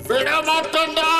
விடமாட்டேன்டா.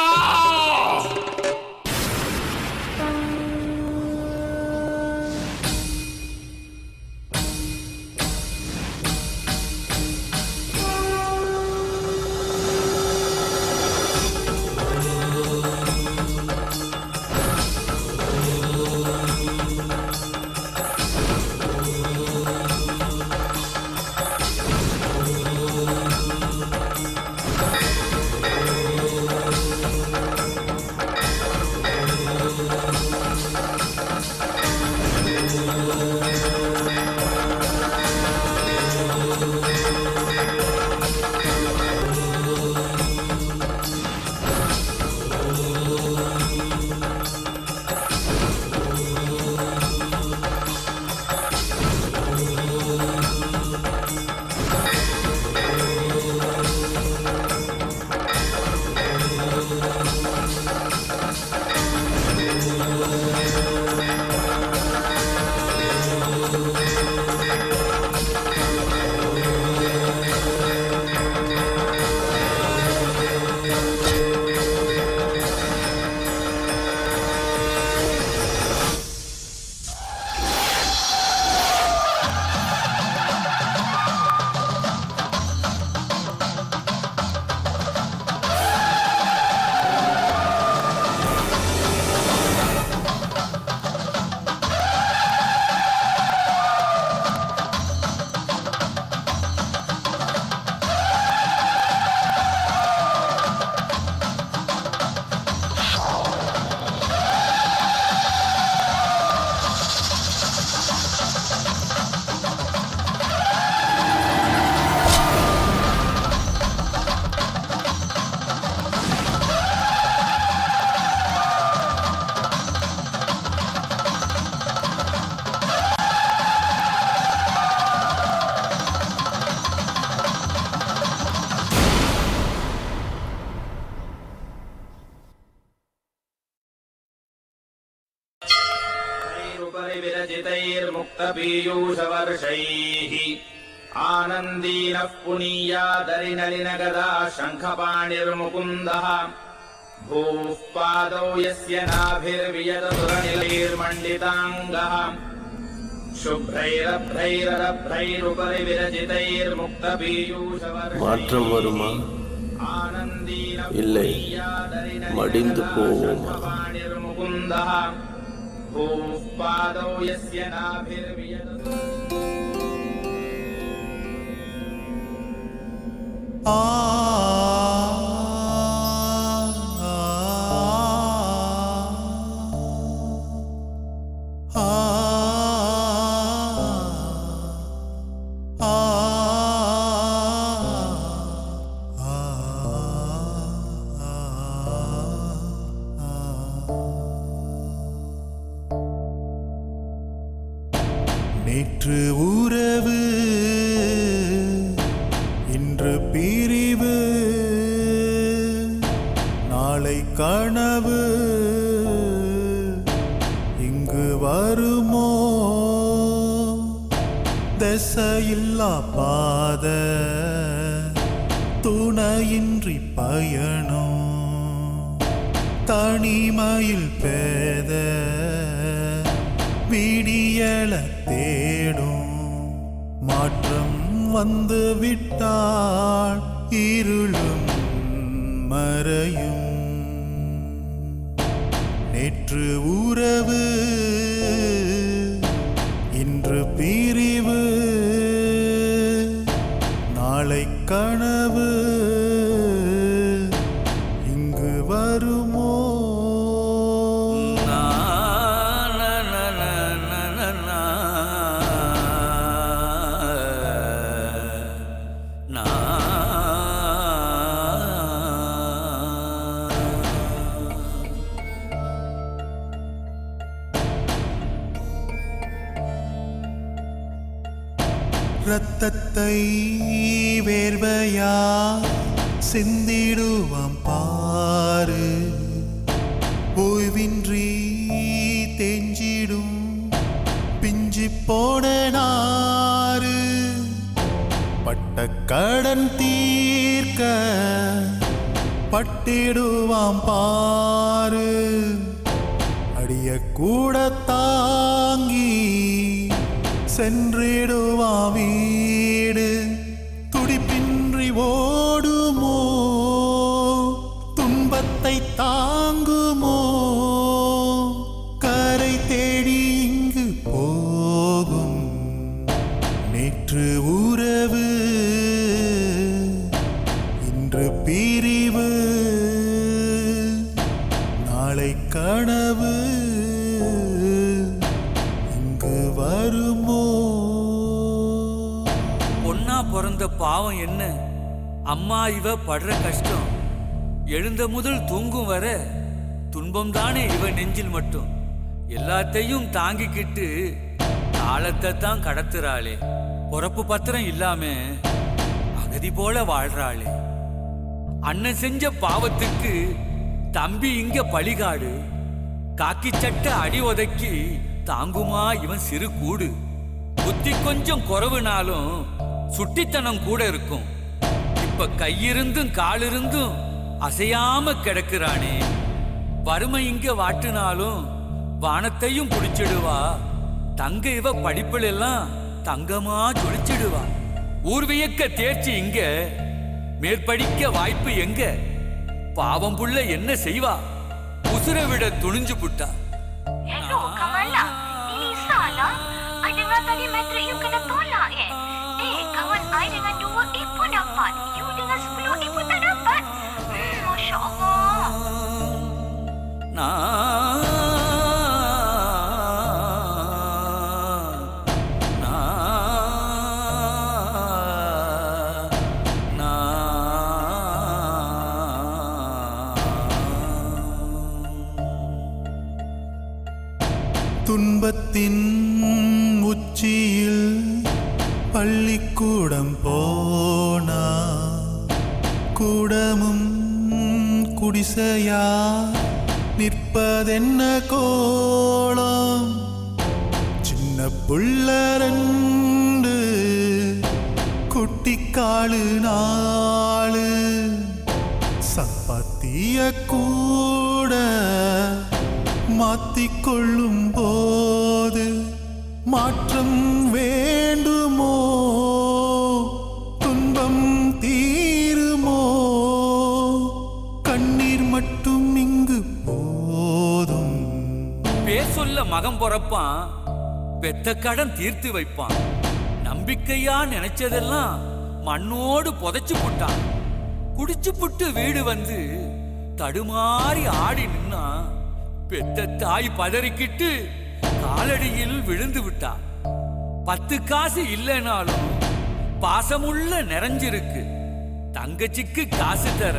मुक्तपीयूषवर्षैः आनन्दीनः पुनीयादरिनलिनगदा शङ्खपाणिर्मुकुन्दः भूः पादौ यस्य नाभिर्वियतसुरनिलैर्मण्डिताङ्गः शुभ्रैरभ्रैररभ्रैरुपरि மாற்றம் வருமா? இல்லை, மடிந்து போவோமா? நேற்று உறவு இன்று பிரிவு, நாளை கனவு இங்கு வருமோ? திசையில்லா பாத துணையின்றி பயணம், தனிமையில் பேத விடியல தேடும். மாற்றம் வந்து விட்டால் இருளும் மறையும். நேற்று உறவு இன்று பிரிவு, நாளை கனவு இங்கு வருமோ? ரத்தத்தை வேர்வையா சிந்திடுவாம் பாரு, ஓய்வின்றி தெஞ்சிடும் பிஞ்சி போன நாறு. பட்ட கடன் தீர்க்க பட்டிடுவாம் பாரு. அடிய கூட தாங்கி சென்றிடுவாம் வீடு. துடிப்பின்றி ஓடுமோ, துன்பத்தை தாங்குமோ, கரை தேடி இங்கு போகும். நேற்று உறவு, இன்று பிரிவு, நாளை கனவு இங்கு வருமோ? பொண்ணா பிறந்த பாவம் என்ன, அம்மா இவ படுற கஷ்டம். எழுந்த முதல் தூங்கும் வர துன்பம் தானே இவ நெஞ்சில் மட்டும். எல்லாத்தையும் தாங்கிக்கிட்டு காலத்தை தான் கடத்துறாளே. பொறப்பு பத்திரம் இல்லாம அகதி போல வாழ்றாளே. அண்ணன் செஞ்ச பாவத்துக்கு தம்பி இங்க பழிகாடு. காக்கி சட்டை அடி உதைக்கி தாங்குமா இவன் சிறு கூடு. புத்தி கொஞ்சம் குறவுனாலும் சுட்டித்தனம் கூட இருக்கும். இப்ப கையிருந்தும் காலிருந்தும் அசையாம கிடக்குறானே. வறுமை இங்க வாட்டுனாலும் வானத்தையும் புடிச்சிடுவா. தங்க இவ படிப்புல எல்லாம் தங்கமா ஜொலிச்சிடுவா. ஊர்வியக்க தேர்ச்சி இங்க, மேற்படிக்க வாய்ப்பு எங்க? பாவம் புள்ள என்ன செய்வா? உசுர விட துணிஞ்சு புட்டா. Hello, Kamala. Ini salah. I dengar tadi matrik you kena tolak kawan I dengan 2 A pun dapat. You dengan 10 A pun tak dapat. Masya Allah. துன்பத்தின் உச்சியில் பள்ளிக்கூடம் போனா, கூடமும் குடிசையா நிற்பதென்ன கோலம்? சின்ன புள்ள ரெண்டு குட்டிக்காலு 4 சப்பாத்திய கூட மாத்திக்கொள்ளும் போது மாற்றம் வேண்டுமோ? துன்பம் தீருமோ? கண்ணீர் மட்டும் இங்கு போதும். பேர் சொல்ல மகம் பொறப்பான், பெத்த கடன் தீர்த்து வைப்பான். நம்பிக்கையா நினைச்சதெல்லாம் மண்ணோடு புதைச்சு போட்டான். குடிச்சு புட்டு வீடு வந்து தடுமாறி ஆடி நின்னா. பெத்த தாய் பதறிக்கிட்டு காலடியில் விழுந்து விட்டா. 10 காசு இல்லைனாலும் பாசமுள்ள நிறைஞ்சிருக்கு. தங்கச்சிக்கு காசு தர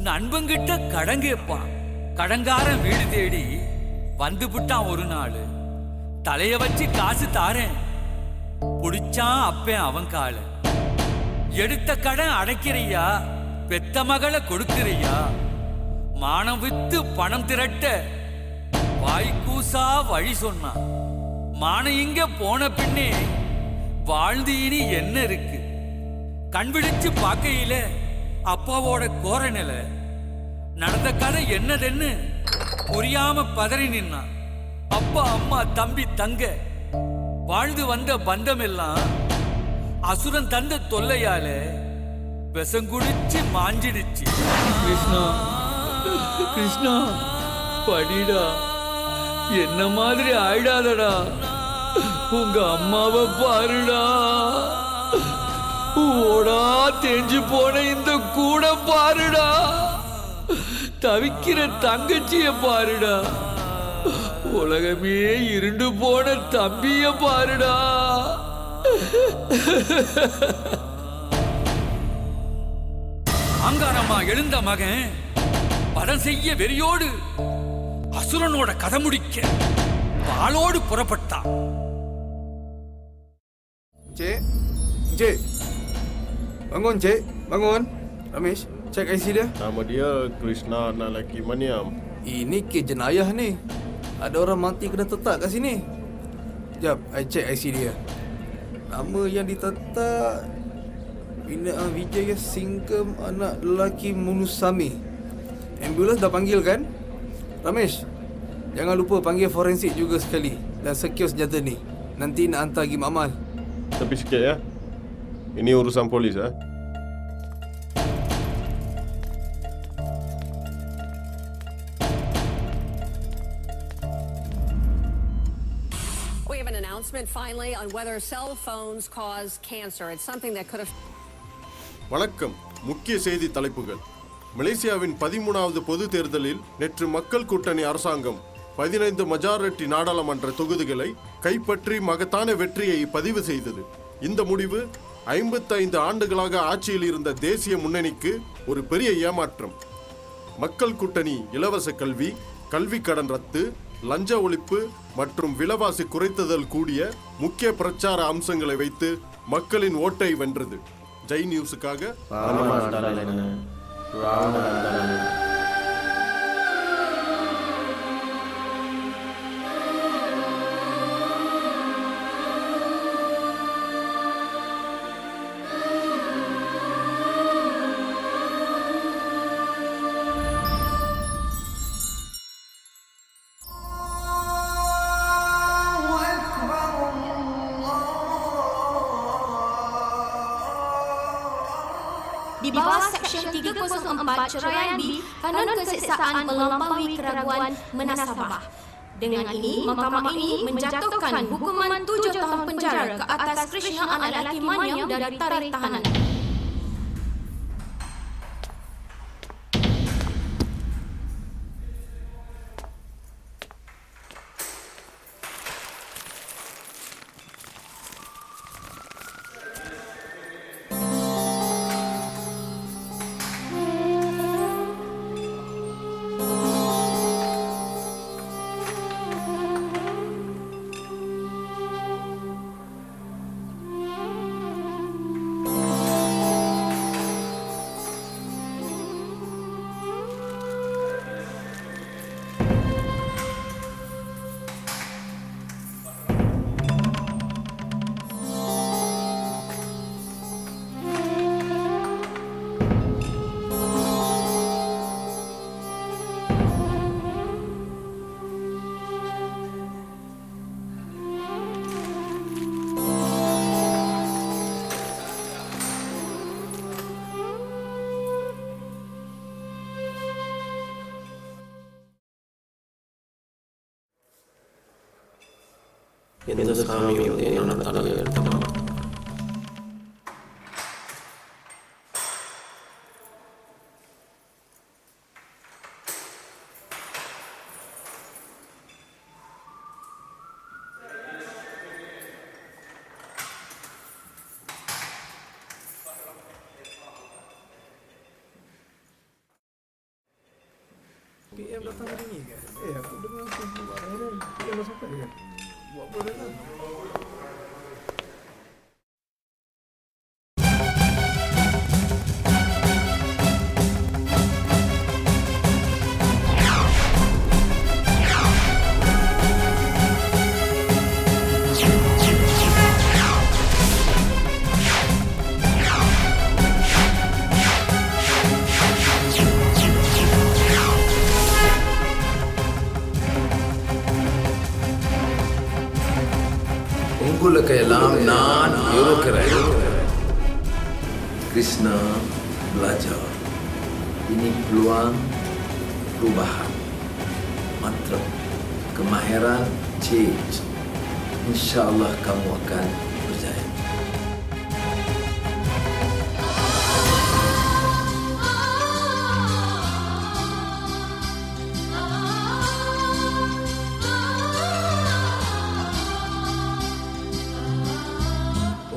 நண்பங்கிட்ட கடன் கேட்பான். கடங்காரன் வீடு தேடி வந்து விட்டான் ஒரு நாள். தலைய வச்சு காசு தாரேன், புடிச்சான் அப்பேன் அவன் கால. எடுத்த கடன் அடைக்கிறியா, பெத்த மகளை கொடுக்கிறியா? மானம் வித்து பணம் திரட்ட வாய்க்கூசா வழி சொன்னான். மானம் இங்க போன பின்னே வாழ்ந்து இனி என்ன இருக்கு? கண் விழிச்சு பார்க்கையில அப்பாவோட கோர நிலை. நடந்த கதை என்னதென்னு புரியாம பதறி நின்னான். அப்பா அம்மா தம்பி தங்க வாழ்ந்து வந்த பந்தம் எல்லாம் அசுரன் தந்த தொல்லையால விஷங்குடிச்சு மாஞ்சிடுச்சு. கிருஷ்ணா கிருஷ்ணா படிடா, என்ன மாதிரி ஆயிடாதடா. உங்க அம்மாவை பாருடா. ஓடா தேஞ்சு போன இந்த கூட பாருடா. தவிக்கிற தங்கச்சிய பாருடா. உலகமே இருண்டு போன தம்பிய பாருடா. அங்காரமா எழுந்த மகன் படம் செய்ய வெறியோடு அசுரனோட கதை முடிக்க வாளோடு புறப்பட்டான். Cik, Cik. Bangun, Cik. Bangun. Ramesh, cek IC dia. Nama dia Krishna Nalaki Maniam. Ini kes jenayah ni. Ada orang mati kena tetap kat sini. Jap, I cek IC dia. Nama yang ditetak Binaan Wijaya Singkem anak lelaki Munusami. Ambulans dah panggil kan? Ramesh, jangan lupa panggil forensik juga sekali. Dan secure senjata ni. Nanti nak hantar pergi Makmal. Tapi sikit ya. Ini urusan polis ah. We have an announcement finally on whether cell phones cause cancer. It's something that could have... வணக்கம். முக்கிய செய்தி தலைப்புகள். மலேசியாவின் 13வது பொது தேர்தலில் நேற்று மக்கள் கூட்டணி அரசாங்கம் 15 மெஜாரிட்டி நாடாளுமன்ற தொகுதிகளை கைப்பற்றி மகத்தான வெற்றியை பதிவு செய்தது. இந்த முடிவு 55 ஆண்டுகளாக ஆட்சியில் இருந்த தேசிய முன்னணிக்கு ஒரு பெரிய ஏமாற்றம். மக்கள் கூட்டணி இலவச கல்வி, கல்வி கடன் ரத்து, லஞ்ச ஒழிப்பு மற்றும் விலைவாசி குறைத்ததல் கூடிய முக்கிய பிரச்சார அம்சங்களை வைத்து மக்களின் ஓட்டை வென்றது. Jai நியூஸுக்காக Di bawah Seksyen 304 Ceraian B, Kanun Keseksaan Melampaui Keraguan Menasabah. Dengan ini, mahkamah ini menjatuhkan hukuman 7 tahun penjara ke atas Krishna anak lelaki Manyam dari tarikh tahanan. எந்த சாமி வந்து என்னோட தலையை எடுத்துக்கலாம். PM datang hari ni ke? Aku dengar aku buat heran. PM dah sampai ke? Buat apa dah kan? உங்களுக்கெல்லாம் நான் இருக்கிறேன். Krishna belajar. Ini peluang perubahan. Mantra kemahiran change. InsyaAllah kamu akan berjaya.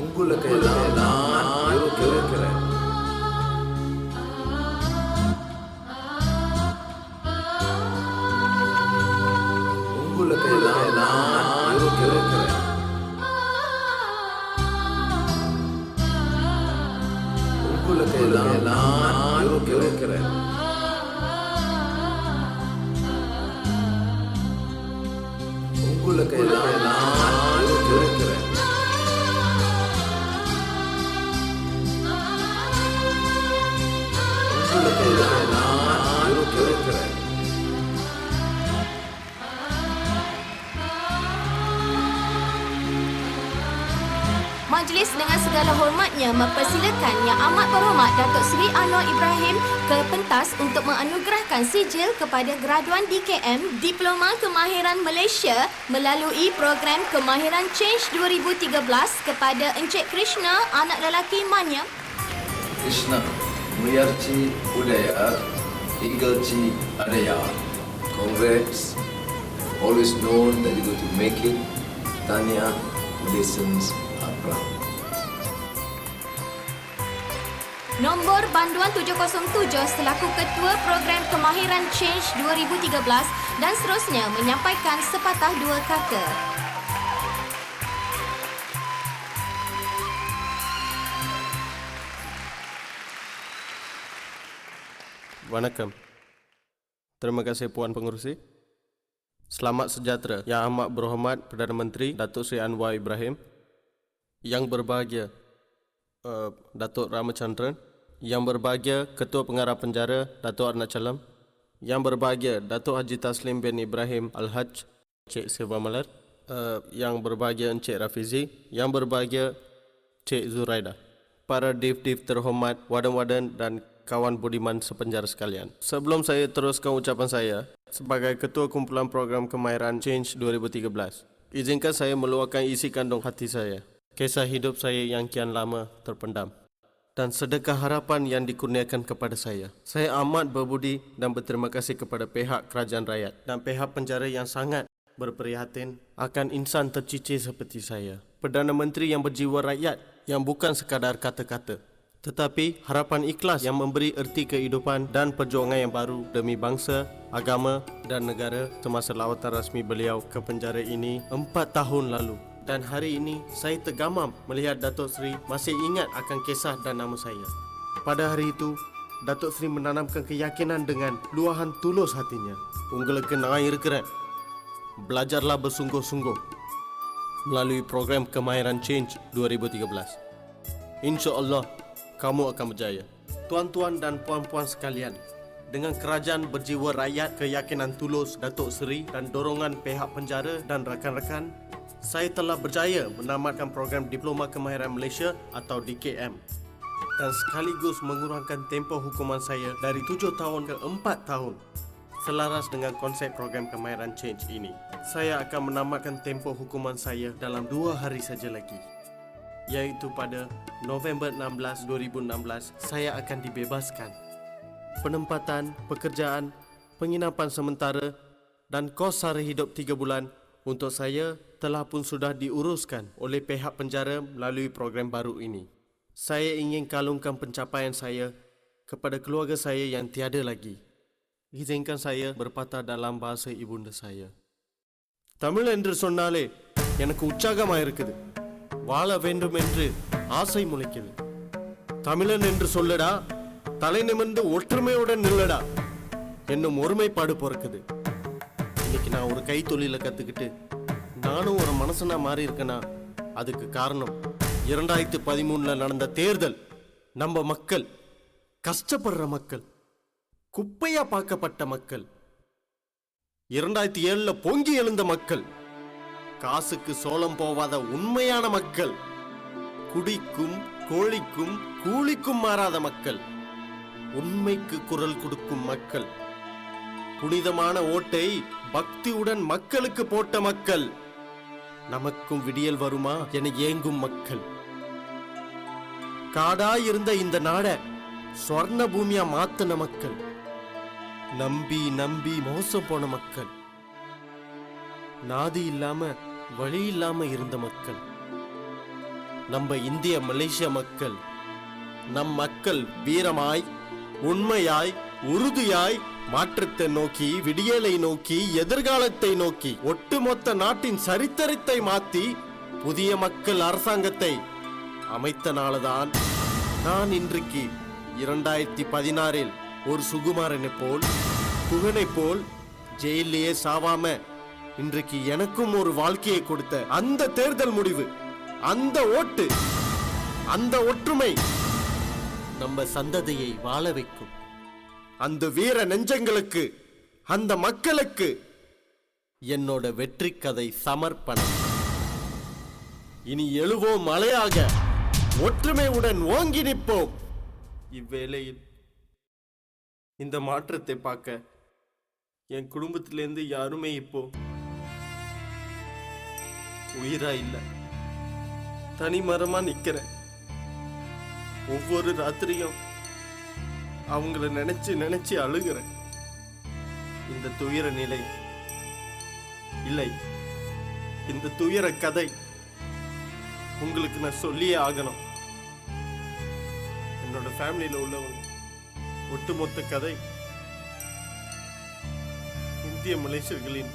உங்களுக்கெல்லாம் நான் இருக்கிறேன். உங்களுக்கெல்லாம் நான் இருக்கிறேன். உங்களுக்கெல்லாம் நான் இருக்கிறேன். உங்களுக்கெல்லாம் நான் இருக்கிறேன். Majlis dengan segala hormatnya mempersilakan Yang Amat Berhormat Datuk Seri Anwar Ibrahim ke pentas untuk menganugerahkan sijil kepada graduan DKM Diploma Kemahiran Malaysia melalui program Kemahiran Change 2013 kepada Encik Krishna, anak lelaki Manyam. Krishna, Muyarchi Udaya, Eaglechi Adaya. Congrats. Always known that you're going to make it. Tanya listens are proud. Nombor banduan 707 selaku Ketua Program Kemahiran Change 2013 dan seterusnya menyampaikan sepatah dua kata. Vanakkam. Terima kasih Puan Pengerusi. Selamat sejahtera Yang Amat Berhormat Perdana Menteri Datuk Seri Anwar Ibrahim, Yang berbahagia Datuk Ramachandran, Yang berbahagia Ketua Pengarah Penjara Datuk Arnachalam, Yang berbahagia Datuk Haji Taslim bin Ibrahim Al-Haj Cik Silva Malar, Yang berbahagia Encik Rafizi, Yang berbahagia Cik Zuraida, para div-div terhormat, wadan-wadan dan kawan budiman sepenjara sekalian. Sebelum saya teruskan ucapan saya sebagai Ketua Kumpulan Program Kemahiran Change 2013, izinkan saya meluahkan isi kandung hati saya, kisah hidup saya yang kian lama terpendam, dan sedekah harapan yang dikurniakan kepada saya. Saya amat berbudi dan berterima kasih kepada pihak kerajaan rakyat dan pihak penjara yang sangat berprihatin akan insan tercicir seperti saya. Perdana Menteri yang berjiwa rakyat, yang bukan sekadar kata-kata, tetapi harapan ikhlas yang memberi erti kehidupan dan perjuangan yang baru demi bangsa, agama dan negara semasa lawatan rasmi beliau ke penjara ini 4 tahun lalu. Dan hari ini saya tergamam melihat Datuk Seri masih ingat akan kisah dan nama saya. Pada hari itu, Datuk Seri menanamkan keyakinan dengan luahan tulus hatinya. உங்களுக்கு நான் இருக்கிறேன். Belajarlah bersungguh-sungguh melalui program Kemahiran Change 2013. InsyaAllah kamu akan berjaya. Tuan-tuan dan puan-puan sekalian, dengan kerajaan berjiwa rakyat, keyakinan tulus Datuk Seri dan dorongan pihak penjara dan rakan-rakan, saya telah berjaya menamatkan program Diploma Kemahiran Malaysia atau DKM dan sekaligus mengurangkan tempoh hukuman saya dari 7 tahun ke 4 tahun. Selaras dengan konsep program Kemahiran Change ini, saya akan menamatkan tempoh hukuman saya dalam 2 hari saja lagi, iaitu pada November 16, 2016, saya akan dibebaskan. Penempatan, pekerjaan, penginapan sementara dan kos sara hidup 3 bulan untuk saya telah pun sudah diuruskan oleh pihak penjara melalui program baru ini. Saya ingin kalungkan pencapaian saya kepada keluarga saya yang tiada lagi. Izinkan saya berpatah dalam bahasa ibunda saya. Tamil என்று சொன்னாலே எனக்கு உற்சாகமாக இருக்குது. வாழ வேண்டும் என்று ஆசை முளைக்குது. தமிழன் என்று சொல்லடா, தலை நிமிர்ந்து ஒற்றுமையுடன் நில்லடா என்னும் ஒருமைப்பாடு பிறக்குது. இன்னைக்கு நான் ஒரு கைத்தொழிலை கற்றுக்கிட்டு நானும் ஒரு மனுஷனா மாறி இருக்கேன்னா அதுக்கு காரணம் 2013 நடந்த தேர்தல். நம்ம மக்கள், கஷ்டப்படுற மக்கள், குப்பையா பார்க்கப்பட்ட மக்கள், 2007 பொங்கி எழுந்த மக்கள், காசுக்கு சோளம் போவாத உண்மையான மக்கள், குடிக்கும் கோழிக்கும் கூலிக்கும் மாறாத மக்கள், உண்மைக்கு குரல் கொடுக்கும் மக்கள், புனிதமான ஓட்டை பக்தியுடன் மக்களுக்கு போட்ட மக்கள், நமக்கும் விடியல் வருமா என ஏங்கும் மக்கள், காடாய் இருந்த இந்த நாட சொர்ண பூமியா மாத்தின மக்கள், நம்பி நம்பி மோசம் போன மக்கள், நாதி இல்லாம வழி இல்லாம இருந்த மக்கள், நம்ம இந்திய மலேசிய மக்கள், நம் மக்கள் வீரமாய், உண்மையாய், உறுதியாய் மாற்றத்தை நோக்கி, விடியலை நோக்கி, எதிர்காலத்தை நோக்கி, ஒட்டுமொத்த நாட்டின் சரித்திரத்தை மாற்றி புதிய மக்கள் அரசாங்கத்தை அமைத்த நாள்தான் நான் இன்றைக்கு 2016 ஒரு சுகுமாரனை போல், புகனை போல் ஜெயிலே சாவாம இன்றைக்கு எனக்கும் ஒரு வாழ்க்கையை கொடுத்த அந்த தேர்தல் முடிவு, அந்த ஓட்டு, அந்த ஒற்றுமை நம்ம சந்ததியை வாழ வைக்கும். அந்த வீர நெஞ்சங்களுக்கு, அந்த மக்களுக்கு என்னோட வெற்றி கதை சமர்ப்பணம். இனி எழுவோம் மலையாக, ஒற்றுமையுடன் ஓங்கி நிற்போம். இவ்வேளையில் இந்த மாற்றத்தை பார்க்க என் குடும்பத்திலேருந்து யாருமே இப்போ உயிரா இல்ல. தனிமரமா நிக்கிறேன். ஒவ்வொரு ராத்திரியும் அவங்கள நினைச்சு நினைச்சு அழுகிறேன். இந்த துயர நிலை இல்லை, இந்த துயர கதை உங்களுக்கு நான் சொல்லியே ஆகணும். என்னோட ஃபேமிலியில உள்ளவங்க ஒட்டுமொத்த கதை இந்திய மலேசியர்களின்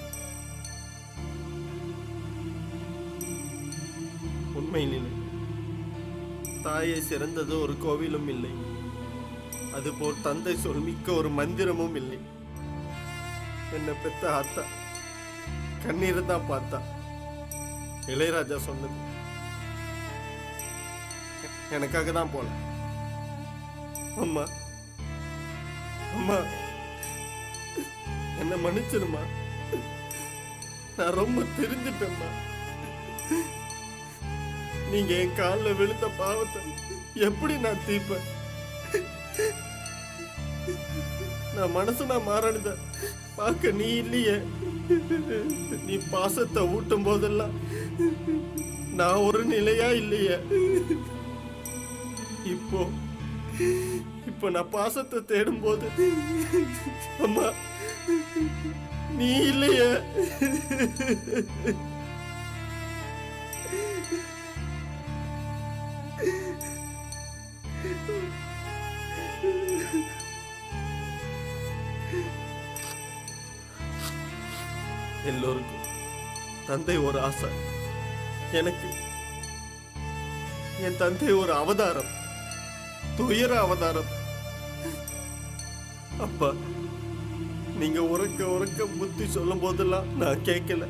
உண்மை நிலை. தாயை சிறந்தது ஒரு கோவிலும் இல்லை, அதுபோல் தந்தை சொல்மிக்க ஒரு மந்திரமும் இல்லை. என்ன பெத்த ஆத்தா கண்ணீரை தான் பார்த்தா. இளையராஜா சொன்னது எனக்காக தான் போல. அம்மா அம்மா என்ன மன்னிச்சிருமா, நான் ரொம்ப தெரிஞ்சிட்டேம்மா. நீங்க என் காலில் விழுந்த பாவத்தை எப்படி நான் தீர்ப்பேன்? நான் மனசுனா மாறணுத பார்க்க நீ இல்லையே. நீ பாசத்தை ஊட்டும் போதெல்லாம் நான் ஒரு நிலையா இல்லையே. இப்போ நான் பாசத்தை தேடும் போது அம்மா நீ இல்லையே. எல்லோருக்கும் தந்தை ஒரு ஆசை, எனக்கு என் தந்தை ஒரு அவதாரம், துயர அவதாரம். அப்பா நீங்க உறக்க உறக்க புத்தி சொல்லும் போதெல்லாம் நான் கேட்கல.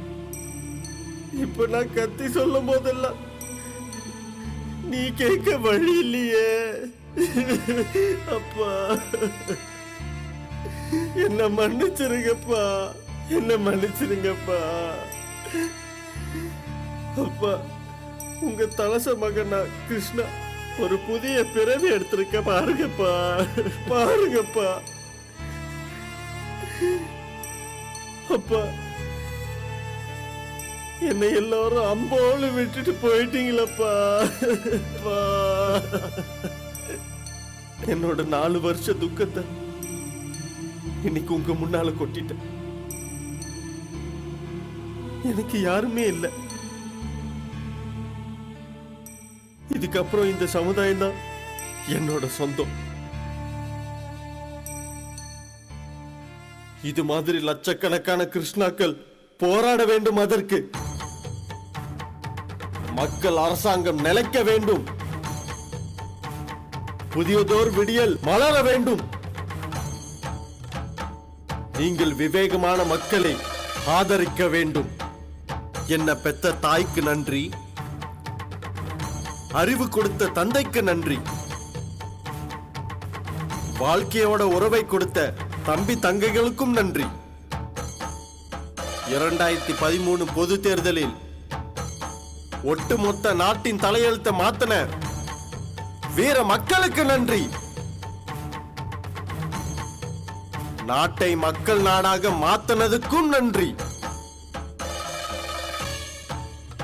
இப்ப நான் கத்தி சொல்லும் போதெல்லாம் நீ கேட்க வழி இல்லையே. அப்பா என்ன மன்னிச்சிருங்கப்பா, என்ன மன்னிச்சிருங்கப்பா. அப்பா உங்க தலச மகனா கிருஷ்ணா ஒரு புதிய பிறவி எடுத்திருக்க பாருங்கப்பா, பாருங்கப்பா. அப்பா என்னை எல்லாரும் அம்போடு விட்டுட்டு போயிட்டீங்களப்பா. என்னோட 4 வருஷ துக்கத்தை இன்னைக்கு உங்க முன்னால கொட்டிட்டேன். எனக்கு யாருமே இல்லை. இதுக்கப்புறம் இந்த சமுதாயம் தான் என்னோட சொந்தம். இது மாதிரி லட்சக்கணக்கான கிருஷ்ணாக்கள் போராட வேண்டும். அதற்கு மக்கள் அரசாங்கம் நிலைக்க வேண்டும். புதியதோர் விடியல் மலர வேண்டும். நீங்கள் விவேகமான மக்களை ஆதரிக்க வேண்டும். என்ன பெத்த தாய்க்கு நன்றி, அறிவு கொடுத்த தந்தைக்கு நன்றி, வாழ்க்கையோட உறவை கொடுத்த தம்பி தங்கைகளுக்கும் நன்றி. 2013 பொது தேர்தலில் ஒட்டுமொத்த நாட்டின் தலையெழுத்தை மாத்தன வீர மக்களுக்கு நன்றி. நாட்டை மக்கள் நாடாக மாத்தனதுக்கும் நன்றி.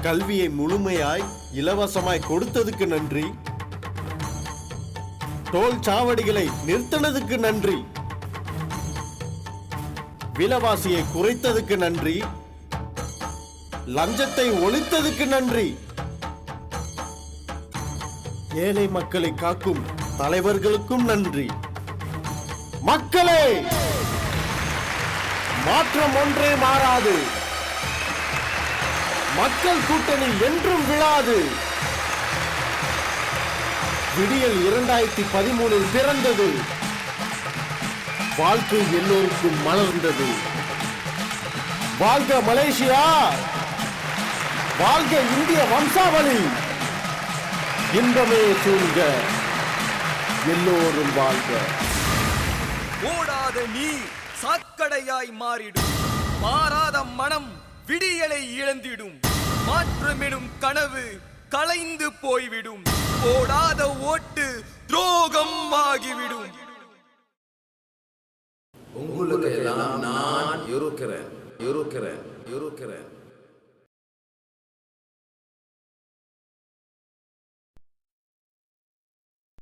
கல்வியை முழுமையாய் இலவசமாய் கொடுத்ததுக்கு நன்றி. டோல் சாவடிகளை நிறுத்தினதுக்கு நன்றி. விலைவாசியை குறைத்ததுக்கு நன்றி. லஞ்சத்தை ஒழித்ததுக்கு நன்றி. ஏழை மக்களை காக்கும் தலைவர்களுக்கும் நன்றி. மக்களே, மாற்றம் ஒன்றே மாறாது. மக்கள் கூட்டணி என்றும் விழாது. விடியல் 2013 பிறந்தது. வாழ்க்கை எல்லோருக்கும் மலர்ந்தது. வாழ்க மலேசியா, வாழ்க இந்திய வம்சாவளி. இன்பமே சூழ்க, எல்லோரும் வாழ்க. ஓடாத நீர் சாக்கடையாய் மாறிடும். மாறாத மனம் விடியலை இழந்திடும். மாற்றமெனும் கனவு கலைந்து போய்விடும். போடாத ஓட்டு துரோகம் ஆகிவிடும். உங்களுக்கு எல்லாம் நான் இருக்கிறேன்